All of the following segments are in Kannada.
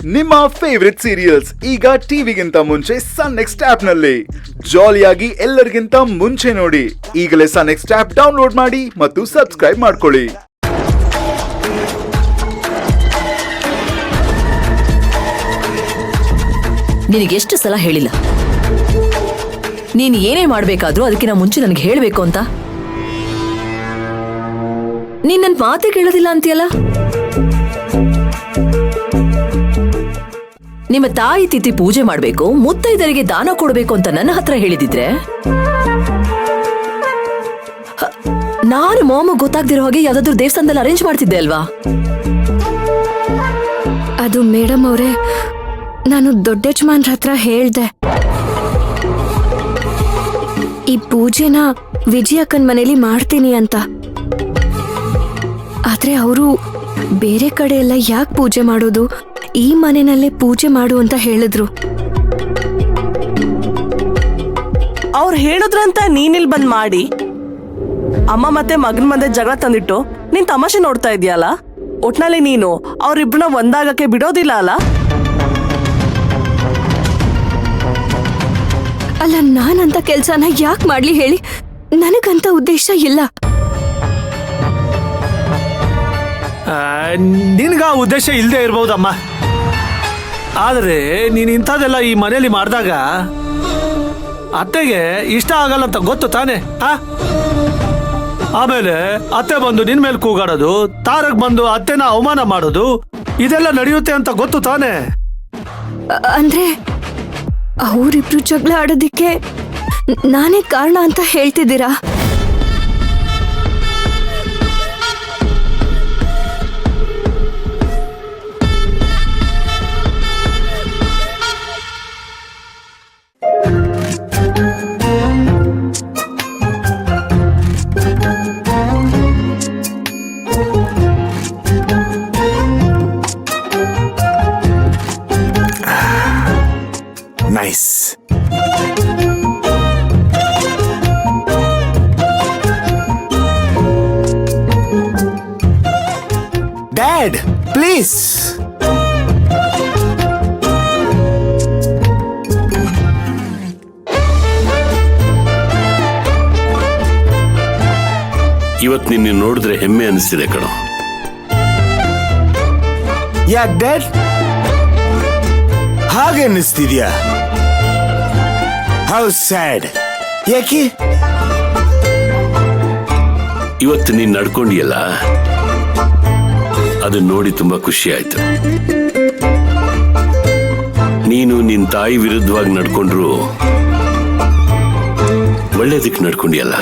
ನಿಮ್ಮ ಫೇವರಿಟ್ ಸೀರಿಯಲ್ಸ್ ಈಗ ಟಿವಿಗಿಂತ ಮುಂಚೆ ಸನ್ ನೆಕ್ಸ್ಟ್ ಆಪ್ ನಲ್ಲಿ ಜಾಲಿಯಾಗಿ ಎಲ್ಲರಿಗಿಂತ ಮುಂಚೆ ನೋಡಿ. ಈಗಲೇ ಸನ್ ನೆಕ್ಸ್ಟ್ ಆಪ್ ಡೌನ್ಲೋಡ್ ಮಾಡಿ ಮತ್ತು ಸಬ್ಸ್ಕ್ರೈಬ್ ಮಾಡ್ಕೊಳ್ಳಿ. ನಿನಗೆಷ್ಟು ಸಲ ಹೇಳಿಲ್ಲ ನೀನು ಏನೇ ಮಾಡ್ಬೇಕಾದ್ರೂ ಅದಕ್ಕಿಂತ ಮುಂಚೆ ನನಗೆ ಹೇಳಬೇಕು ಅಂತ. ನೀನ್ ನನ್ನ ಮಾತೇ ಕೇಳೋದಿಲ್ಲ ಅಂತೀಯಲ್ಲ. ನಿಮ್ಮ ತಾಯಿ ತಿಥಿ ಪೂಜೆ ಮಾಡ್ಬೇಕು, ಮುತ್ತೈದರಿಗೆ ದಾನ ಕೊಡ್ಬೇಕು ಅಂತ ನನ್ನ ಹತ್ರ ಹೇಳಿದಿದ್ರೆ ನಾನು ಮಾಮ ಗೊತ್ತಾಗ್ದಿರೋ ಹಾಗೆ ಯಾವ್ದಾದ್ರು ದೇವಸ್ಥಾನದಲ್ಲಿ ಅರೇಂಜ್ ಮಾಡ್ತಿದ್ದೆ ಅಲ್ವಾ? ಅದು ಮೇಡಮ್ ಅವರೇ, ನಾನು ದೊಡ್ಡ ಯಜಮಾನ್ರ ಹತ್ರ ಹೇಳ್ದೆ ಈ ಪೂಜೆನ ವಿಜಯಕ್ಕನ್ ಮನೇಲಿ ಮಾಡ್ತೀನಿ ಅಂತ. ಆದ್ರೆ ಅವರು ಬೇರೆ ಕಡೆ ಎಲ್ಲ ಯಾಕೆ ಪೂಜೆ ಮಾಡೋದು, ಈ ಮನೆಯಲ್ಲೇ ಪೂಜೆ ಮಾಡು ಅಂತ ಹೇಳಿದ್ರು. ಅವ್ರು ಹೇಳಿದ್ರಂತ ನೀನಿಲ್ ಬಂದ್ ಮಾಡಿ ಅಮ್ಮ ಮತ್ತೆ ಮಗನ್ ಮಧ್ಯೆ ಜಗಳ ತಂದಿಟ್ಟು ನೀನ್ ತಮಾಷೆ ನೋಡ್ತಾ ಇದೀಯಲ್ಲ. ಒಟ್ನಲ್ಲಿ ನೀನು ಅವ್ರಿಬ್ರನ್ನ ಒಂದಾಗಕ್ಕೆ ಬಿಡೋದಿಲ್ಲ ಅಲ್ಲ. ಅಲ್ಲ, ನಾನಂತ ಕೆಲ್ಸನ ಯಾಕೆ ಮಾಡ್ಲಿ ಹೇಳಿ? ನನಗಂತ ಉದ್ದೇಶ ಇಲ್ಲ. ನಿನ್ಗ ಉದ್ದೇಶ ಇಲ್ಲದೆ ಇರ್ಬೋದಮ್ಮ, ಆದ್ರೆ ನೀನ್ ಇಂಥದೆಲ್ಲ ಈ ಮನೇಲಿ ಮಾಡಿದಾಗ ಅತ್ತೆಗೆ ಇಷ್ಟ ಆಗಲ್ಲ ಅಂತ ಗೊತ್ತು ತಾನೆ. ಆಮೇಲೆ ಅತ್ತೆ ಬಂದು ನಿನ್ ಮೇಲೆ ಕೂಗಾಡೋದು, ತಾರಕ್ ಬಂದು ಅತ್ತೆನ ಅವಮಾನ ಮಾಡೋದು, ಇದೆಲ್ಲ ನಡೆಯುತ್ತೆ ಅಂತ ಗೊತ್ತು ತಾನೆ. ಅಂದ್ರೆ ಅವರಿಬ್ರು ಜಗಳ ಆಡೋದಿಕ್ಕೆ ನಾನೇ ಕಾರಣ ಅಂತ ಹೇಳ್ತಿದ್ದೀರಾ? Nice. Dad, please. ಇವತ್ತು ನಿನ್ನ ನೋಡಿದ್ರೆ ಹೆಮ್ಮೆ ಅನಿಸ್ತಿದೆ ಕಣೋ. ಯಾಕೆ ಡ್ಯಾಡ್ ಹಾಗೆ ಅನ್ನಿಸ್ತಿದ್ಯಾ? How sad. ಯಾಕೆ? ಇವತ್ತು ನೀನ್ ನಡ್ಕೊಂಡಿಯಲ್ಲ, ಅದನ್ನ ನೋಡಿ ತುಂಬಾ ಖುಷಿ ಆಯ್ತು. ನೀನು ನಿನ್ ತಾಯಿ ವಿರುದ್ಧವಾಗಿ ನಡ್ಕೊಂಡ್ರು ಒಳ್ಳೇದಕ್ಕೆ ನಡ್ಕೊಂಡಿಯಲ್ಲ,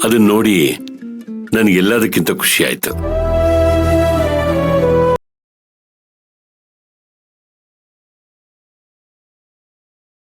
ಅದನ್ನ ನೋಡಿ ನನಗೆಲ್ಲದಕ್ಕಿಂತ ಖುಷಿ ಆಯ್ತು.